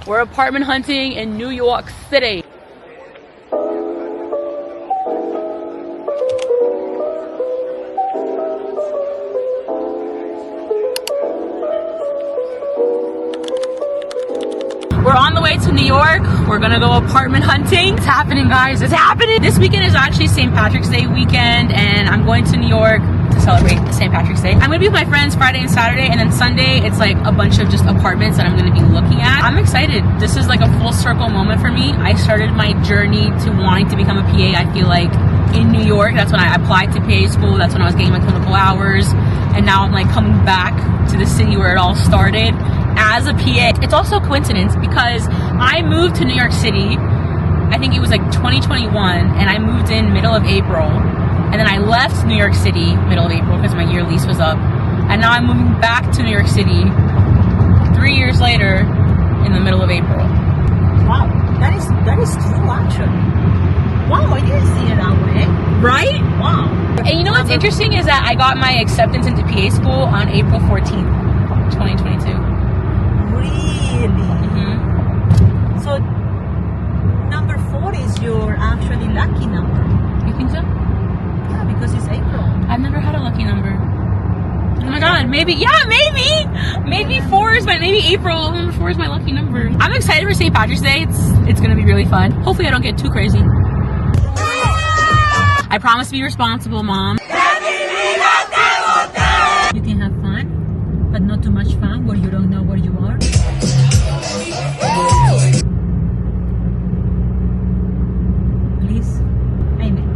We're apartment hunting in New York City. We're on the way to New York. We're gonna go apartment hunting. It's happening, guys. It's happening. This weekend is actually St. Patrick's Day weekend, and I'm going to New York to celebrate St. Patrick's Day. I'm gonna be with my friends Friday and Saturday, and then Sunday it's like a bunch of just apartments that I'm gonna be looking at. I'm excited. This is like a full circle moment for me. I started my journey to wanting to become a PA, I feel like, in New York. That's when I applied to PA school. That's when I was getting my clinical hours, and now I'm like coming back to the city where it all started as a PA. It's also a coincidence because I moved to New York City, I think it was like 2021, and I moved in middle of April, and then I left New York City middle of April because my year lease was up, and now I'm moving back to New York City 3 years later in the middle of April. Wow, that is true actually. Wow, I didn't see it that way. Right? Wow. And you know what's interesting is that I got my acceptance into PA school on April 14th, 2022. Really? Mm-hmm. So number 4 is your actually lucky number. You think so? Yeah, because it's April. I've never had a lucky number. Oh my god, maybe, yeah, maybe 4 is my, maybe April, number 4 is my lucky number. I'm excited for St. Patrick's Day. It's gonna be really fun. Hopefully I don't get too crazy. I promise to be responsible, Mom. You can have fun, but not too much fun where you don't know where you are. Please. Amen.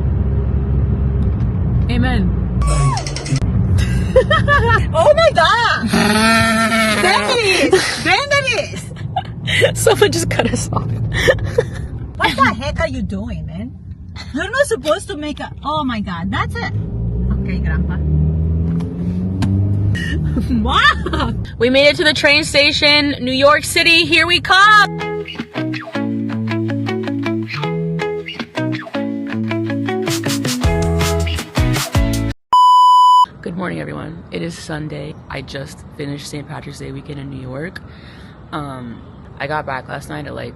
Amen. Oh my god! Dennis! Someone just cut us off. What the heck are you doing, man? You're not supposed to make a... Oh my god, that's it. Okay, Grandpa. Wow! We made it to the train station, New York City. Here we come. Good morning, everyone. It is Sunday. I just finished St. Patrick's Day weekend in New York. I got back last night at like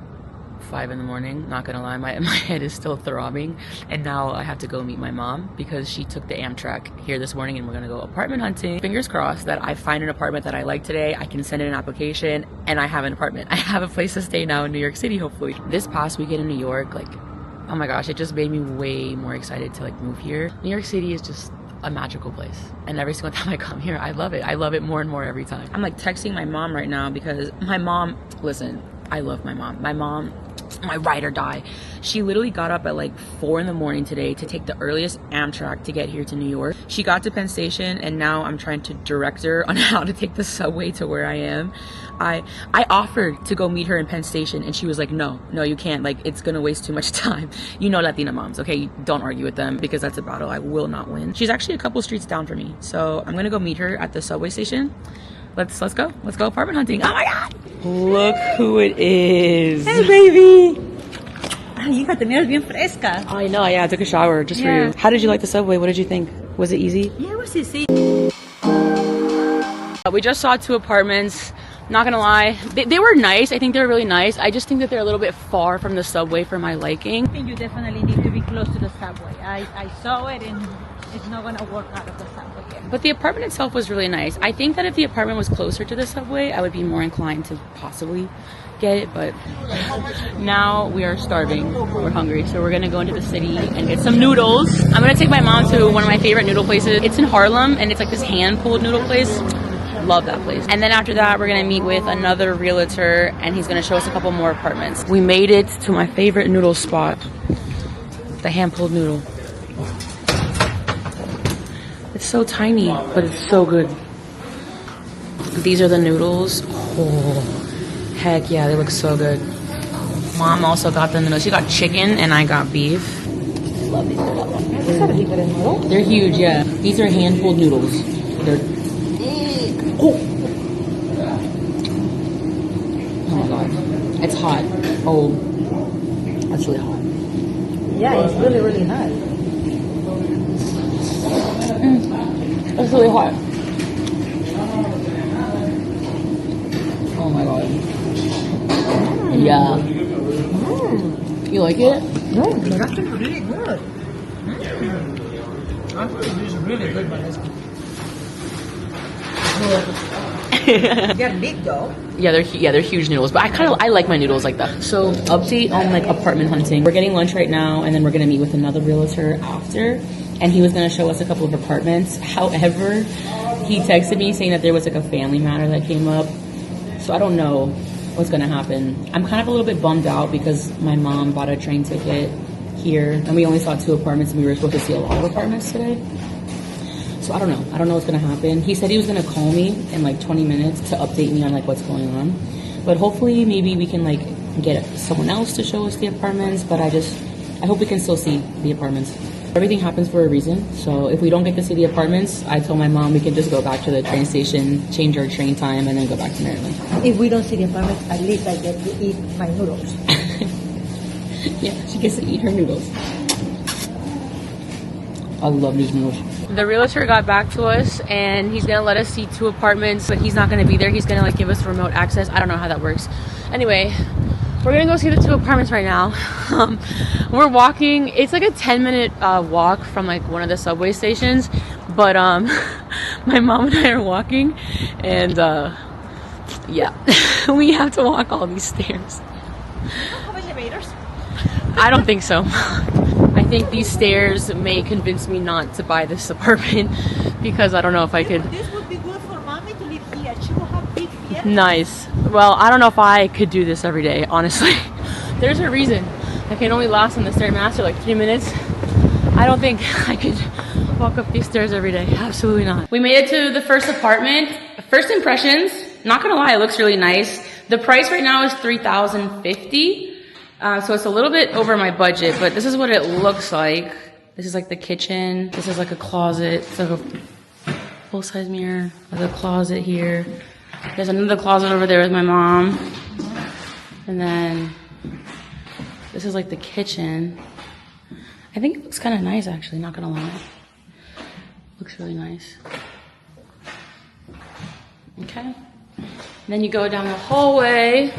5 in the morning. Not gonna lie, my head is still throbbing, and now I have to go meet my mom because she took the Amtrak here this morning, and we're gonna go apartment hunting. Fingers crossed that I find an apartment that I like today. I can send in an application and I have an apartment. I have a place to stay now in New York City, hopefully. This past weekend in New York, like, oh my gosh, it just made me way more excited to like move here. New York City is just a magical place, and every single time I come here I love it. I love it more and more every time. I'm like texting my mom right now because my mom, listen, I love my mom. My ride or die. She literally got up at like 4 in the morning today to take the earliest Amtrak to get here to New York. She got to Penn Station, and now I'm trying to direct her on how to take the subway to where I am. I offered to go meet her in Penn Station, and she was like, no, you can't. Like, it's gonna waste too much time. You know Latina moms, okay? Don't argue with them because that's a battle I will not win. She's actually a couple streets down from me, so I'm gonna go meet her at the subway station. Let's go apartment hunting. Oh my god, look who it is. Hey, baby. Ay, hija, te miras bien fresca. I know, yeah, I took a shower just for you. How did you like the subway? What did you think? Was it easy? Yeah, it was easy. We just saw 2 apartments. Not gonna lie, they were nice. I think they were really nice. I just think that they're a little bit far from the subway for my liking. I think you definitely need to be close to the subway. I saw it, and it's not gonna work out of the subway. But the apartment itself was really nice. I think that if the apartment was closer to the subway, I would be more inclined to possibly get it, but now we are starving. We're hungry, so we're gonna go into the city and get some noodles. I'm gonna take my mom to one of my favorite noodle places. It's in Harlem, and it's like this hand-pulled noodle place. Love that place. And then after that, we're gonna meet with another realtor, and he's gonna show us a couple more apartments. We made it to my favorite noodle spot, the hand-pulled noodle. It's so tiny, but it's so good. These are the noodles. Oh, heck yeah, they look so good. Mom also got the noodles. She got chicken, and I got beef. Love these noodles. They're huge, yeah. These are hand-pulled noodles. They're oh my god, it's hot. Oh, that's really hot. Yeah, it's really, really hot. It's really hot. Oh my god. Yeah. You like it? No, they're actually really good. Actually, this is really good, Vanessa. They're big though. Yeah, they're huge noodles. But I like my noodles like that. So update on like apartment hunting. We're getting lunch right now, and then we're gonna meet with another realtor after. And he was gonna show us a couple of apartments. However, he texted me saying that there was like a family matter that came up. So I don't know what's gonna happen. I'm kind of a little bit bummed out because my mom bought a train ticket here, and we only saw 2 apartments, and we were supposed to see a lot of apartments today. So I don't know. I don't know what's gonna happen. He said he was gonna call me in like 20 minutes to update me on like what's going on. But hopefully maybe we can like get someone else to show us the apartments. But I hope we can still see the apartments. Everything happens for a reason. So if we don't get to see the apartments, I told my mom we can just go back to the train station, change our train time, and then go back to Maryland. If we don't see the apartments, at least I get to eat my noodles. Yeah, she gets to eat her noodles. I love these noodles. The realtor got back to us, and he's gonna let us see 2 apartments, but he's not gonna be there. He's gonna like give us remote access. I don't know how that works. Anyway, we're gonna go see the 2 apartments right now. We're walking. It's like a 10-minute walk from like one of the subway stations, but my mom and I are walking, and yeah, we have to walk all these stairs. Have elevators? I don't think so. I think these stairs may convince me not to buy this apartment because I don't know if I could. This would be good for mommy to live here. She will have big feet. Nice. Well, I don't know if I could do this every day, honestly. There's a reason. I can only last on the Stairmaster like 3 minutes. I don't think I could walk up these stairs every day. Absolutely not. We made it to the first apartment. First impressions, not gonna lie, it looks really nice. The price right now is $3,050. So it's a little bit over my budget, but this is what it looks like. This is like the kitchen. This is like a closet. It's like a full-size mirror. There's a closet here. There's another closet over there with my mom. And then this is like the kitchen. I think it looks kind of nice, actually, not gonna lie. Looks really nice. Okay. And then you go down the hallway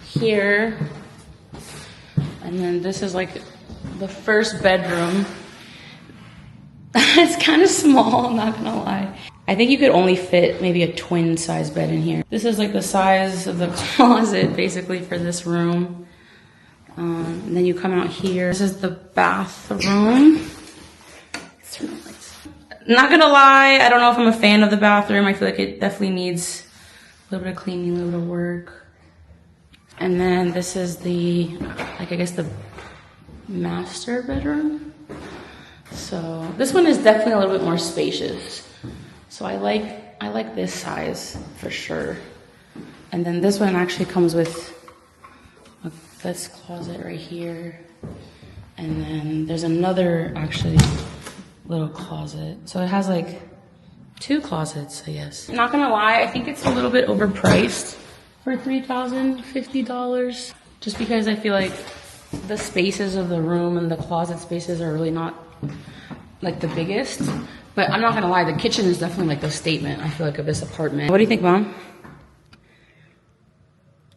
here. And then this is like the first bedroom. It's kind of small, I'm not gonna lie. I think you could only fit maybe a twin size bed in here. This is like the size of the closet basically for this room. And then you come out here. This is the bathroom. Not gonna lie, I don't know if I'm a fan of the bathroom. I feel like it definitely needs a little bit of cleaning, a little bit of work. And then this is the, like I guess the master bedroom. So this one is definitely a little bit more spacious. So I like this size for sure. And then this one actually comes with this closet right here. And then there's another actually little closet. So it has like 2 closets, I guess. Not gonna lie, I think it's a little bit overpriced for $3,050, just because I feel like the spaces of the room and the closet spaces are really not like the biggest. But I'm not gonna lie, the kitchen is definitely like the statement, I feel like, of this apartment. What do you think, Mom?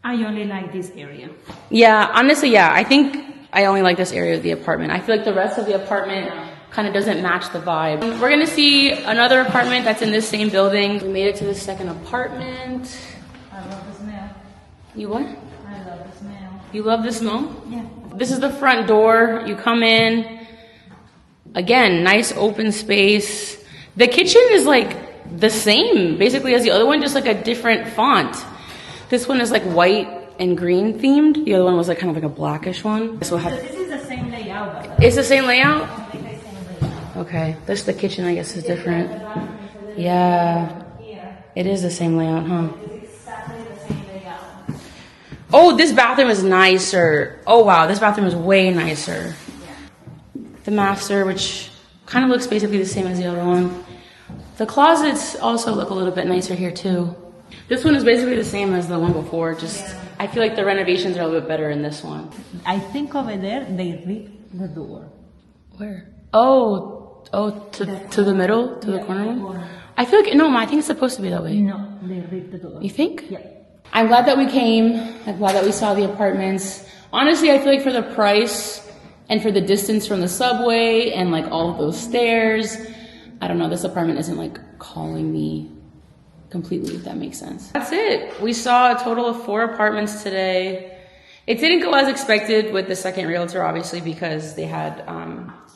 I only like this area. Yeah, honestly, yeah, I think I only like this area of the apartment. I feel like the rest of the apartment kind of doesn't match the vibe. We're gonna see another apartment that's in this same building. We made it to the second apartment. I love the smell. You what? I love the smell. You love the smell? Yeah. This is the front door. You come in. Again, nice open space. The kitchen is like the same, basically, as the other one, just like a different font. This one is like white and green themed. The other one was like kind of like a blackish one. So this is the same layout. It's the same layout? Okay. This, the kitchen, I guess, is different. Yeah. It is the same layout, huh? Oh, this bathroom is nicer. Oh, wow. This bathroom is way nicer. The master, which kind of looks basically the same as the other one. The closets also look a little bit nicer here, too. This one is basically the same as the one before. Just, I feel like the renovations are a little bit better in this one. I think over there, they ripped the door. Where? Oh, to the middle? To the corner one? I feel like, no, I think it's supposed to be that way. No, they ripped the door. You think? Yeah. I'm glad that we came. I'm glad that we saw the apartments. Honestly, I feel like for the price and for the distance from the subway and like all of those stairs, I don't know, this apartment isn't like calling me completely, if that makes sense. That's it. We saw a total of 4 apartments today. It didn't go as expected with the second realtor, obviously, because they had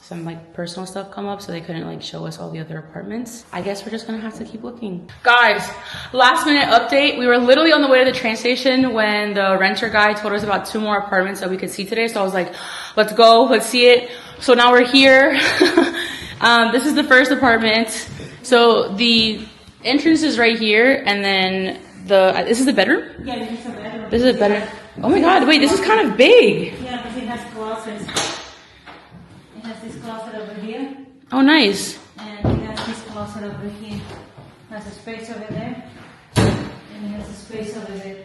some like personal stuff come up, so they couldn't like show us all the other apartments. I guess we're just gonna have to keep looking. Guys, last minute update. We were literally on the way to the train station when the renter guy told us about 2 more apartments that we could see today. So I was like, let's go, let's see it. So now we're here. This is the first apartment. So the entrance is right here, and then this is the bedroom? Yeah, this is a bedroom. This is a bedroom. Oh my God, wait, this is kind of big. Yeah, because it has closets. It has this closet over here. Oh, nice. And it has this closet over here. It has a space over there. And it has a space over there.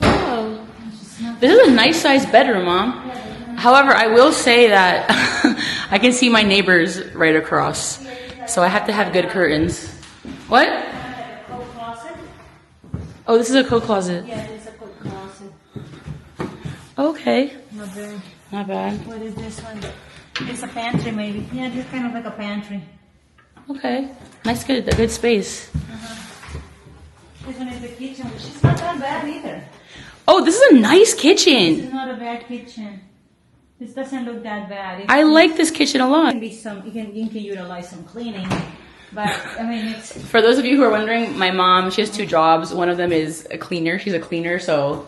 Wow. This is a nice sized bedroom, Mom. However, I will say that I can see my neighbors right across. So I have to have good curtains. What? Coat closet. Oh, this is a coat closet. Yeah, it's a coat closet. Okay. Not bad. Not bad. What is this one? It's a pantry, maybe. Yeah, it's kind of like a pantry. Okay. Nice, good, a good space. This one is the kitchen, which is not that bad either. Oh, this is a nice This kitchen. is not a bad kitchen. This doesn't look that bad. I like this kitchen a lot. Can be some. You can utilize some cleaning, but I mean it's. For those of you who are wondering, my mom, she has 2 jobs. One of them is a cleaner. She's a cleaner, so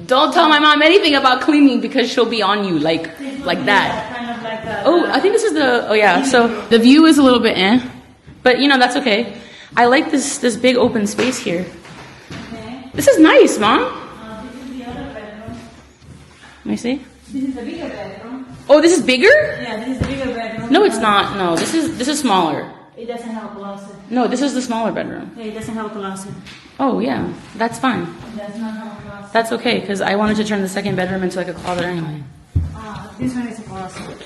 don't tell my mom anything about cleaning because she'll be on you like that. Kind of like a. Oh, I think this is oh yeah. So the view is a little bit but you know, that's okay. I like this big open space here. Okay. This is nice, Mom. This is the other bedroom. Let me see. This is the bigger bedroom. Oh, this is bigger? Yeah, this is the bigger bedroom. No, it's not. No, this is smaller. It doesn't have a closet. No, this is the smaller bedroom. Yeah, it doesn't have a closet. Oh yeah, that's fine. It does not have a closet. That's okay because I wanted to turn the second bedroom into like a closet anyway. This one is a closet.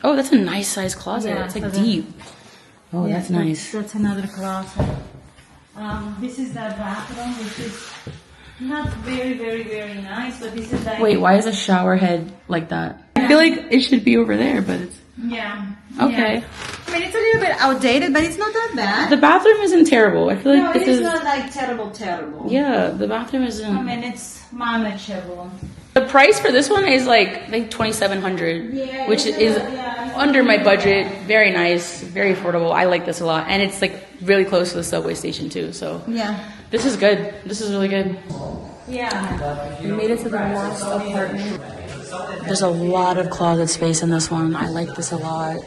Oh, that's a nice size closet. Yeah, it's like so deep. Oh, Yeah, that's nice. That's another closet. This is the bathroom, which is not very, very, very nice, but this is the. Wait, why is a shower head like that? I feel like it should be over there, but it's Yeah. okay. Yeah. I mean, it's a little bit outdated, but it's not that bad. The bathroom isn't terrible. I feel No, like it this is not like terrible. yeah, the bathroom isn't. I mean, it's manageable. The price for this one is like I think $2,700, Yeah, which it's is it's under my budget. Very nice, very affordable. I like this a lot, and it's like really close to the subway station too. So Yeah. this is good. This is really good. Yeah. We made it to the last apartment. There's a lot of closet space in this one. I like this a lot.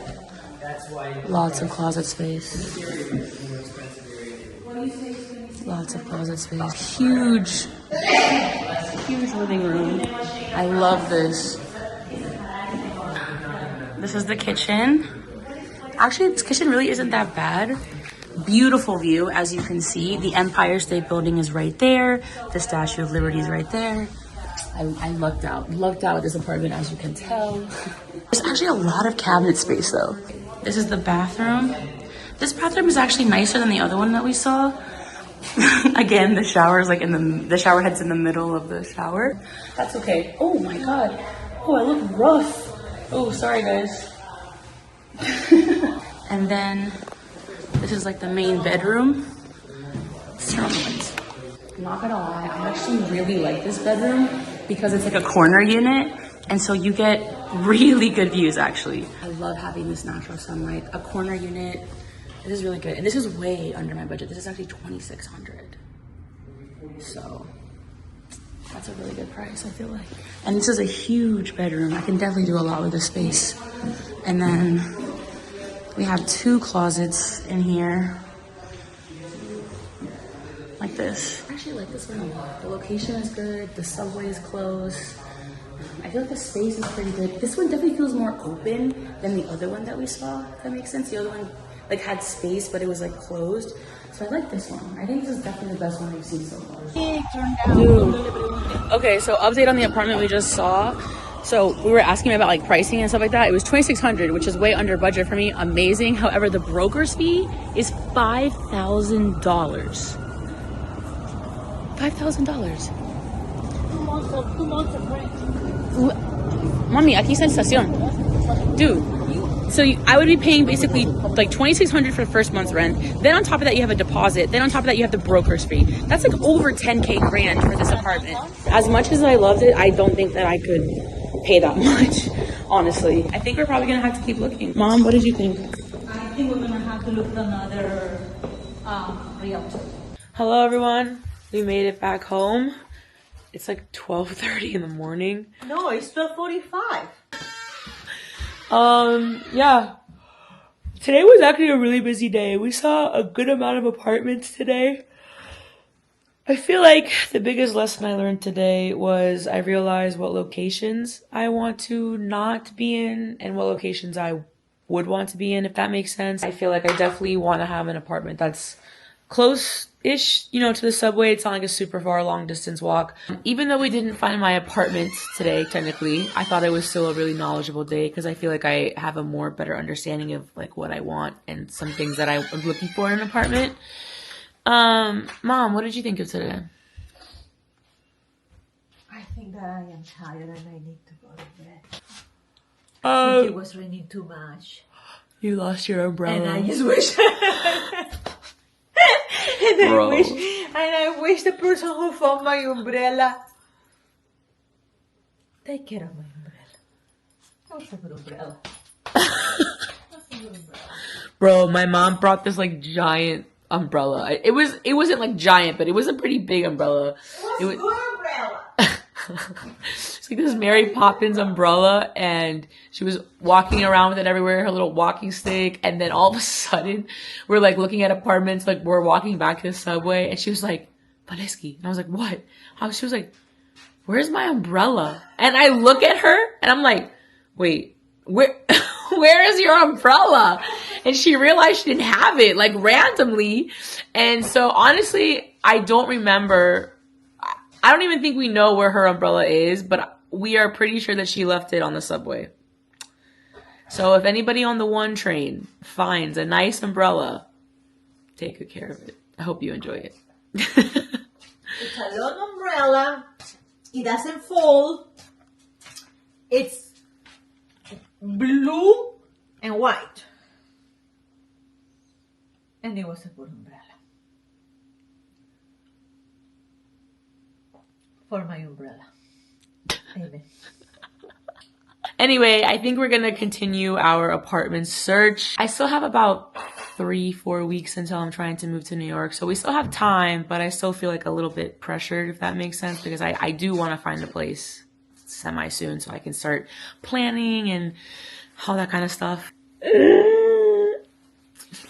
Lots of closet space. Lots of closet space. Huge living room. I love this. This is the kitchen. Actually, this kitchen really isn't that bad. Beautiful view, as you can see. The Empire State Building is right there. The Statue of Liberty is right there. I lucked out with this apartment, as you can tell. There's actually a lot of cabinet space though. This is the bathroom. This bathroom is actually nicer than the other one that we saw. Again, the shower is like the shower head's in the middle of the shower. That's okay. Oh my God. Oh, I look rough. Oh, sorry guys. And then this is like the main bedroom. Let's turn on the lights. I'm not gonna lie, I actually really like this bedroom because it's like a corner unit, and so you get really good views actually. I love having this natural sunlight. A corner unit, this is really good. And this is way under my budget. This is actually $2,600. So that's a really good price, I feel like. And this is a huge bedroom. I can definitely do a lot with this space. And then we have 2 closets in here. Like this. I actually like this one a lot. The location is good. The subway is close. I feel like the space is pretty good. This one definitely feels more open than the other one that we saw, if that makes sense. The other one like had space, but it was like closed. So I like this one. I think this is definitely the best one I've seen so far. Dude. Okay, so update on the apartment we just saw. So we were asking about like pricing and stuff like that. It was $2,600, which is way under budget for me. Amazing. However, the broker's fee is $5,000. $5,000. 2 months of rent. Mommy, aquí está la estación. Dude, so I would be paying basically like $2,600 for the first month's rent. Then on top of that, you have a deposit. Then on top of that, you have the broker's fee. That's like over 10K grand for this apartment. As much as I loved it, I don't think that I could pay that much, honestly. I think we're probably gonna have to keep looking. Mom, what did you think? I think we're gonna have to look at another realtor. Hello, everyone. We made it back home. It's like 12:30 in the morning. No, it's 12:45. Yeah. Today was actually a really busy day. We saw a good amount of apartments today. I feel like the biggest lesson I learned today was I realized what locations I want to not be in and what locations I would want to be in, if that makes sense. I feel like I definitely want to have an apartment that's close-ish, you know, to the subway. It's not like a super far long distance walk. Even though we didn't find my apartment today, technically, I thought it was still a really knowledgeable day because I feel like I have a more better understanding of like what I want and some things that I'm looking for in an apartment. Mom, what did you think of today? I think that I am tired and I need to go to bed. I think it was raining too much. You lost your umbrella. And I just wish I wish the person who found my umbrella. Take care of my umbrella. That's a good umbrella. Bro, my mom brought this like giant umbrella. It wasn't like giant, but it was a pretty big umbrella. It was a good umbrella. It's like this Mary Poppins umbrella, and she was walking around with it everywhere, her little walking stick, and then all of a sudden we're like looking at apartments, like we're walking back to the subway, and she was like, Valeski. And I was like, what? She was like, where's my umbrella? And I look at her and I'm like, wait, where is your umbrella? And she realized she didn't have it, like randomly. And so honestly, I don't remember. I don't even think we know where her umbrella is, but we are pretty sure that she left it on the subway. So if anybody on the 1 train finds a nice umbrella, take good care of it. I hope you enjoy it. It's a long umbrella. It doesn't fold. It's blue and white. And it was a good umbrella. For my umbrella. Amen. Anyway, I think we're gonna continue our apartment search. I still have about 3-4 weeks until I'm trying to move to New York, so we still have time, but I still feel like a little bit pressured, if that makes sense, because I do want to find a place semi soon so I can start planning and all that kind of stuff.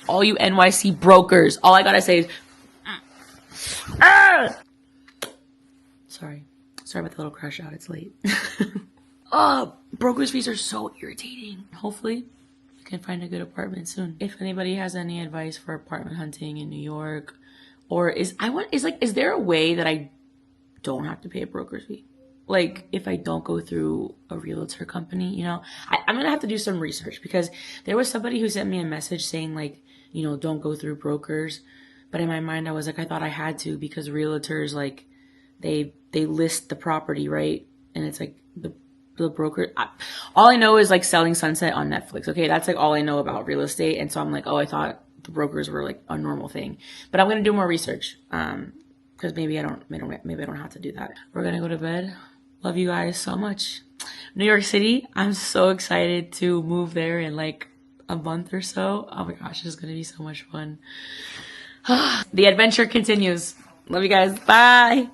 All you NYC brokers, all I gotta say is sorry about the little crush out, it's late. Broker's fees are so irritating. Hopefully we can find a good apartment soon. If anybody has any advice for apartment hunting in New York, or is there a way that I don't have to pay a broker's fee? Like if I don't go through a realtor company, you know, I'm gonna have to do some research, because there was somebody who sent me a message saying like, you know, don't go through brokers. But in my mind, I was like, I thought I had to, because realtors, like, they list the property, right? And it's like the broker. All I know is like Selling Sunset on Netflix. Okay, that's like all I know about real estate. And so I'm like, oh, I thought the brokers were like a normal thing. But I'm gonna do more research, because maybe I don't have to do that. We're gonna go to bed. Love you guys so much. New York City, I'm so excited to move there in like a month or so. Oh my gosh, this is gonna be so much fun. The adventure continues. Love you guys. Bye.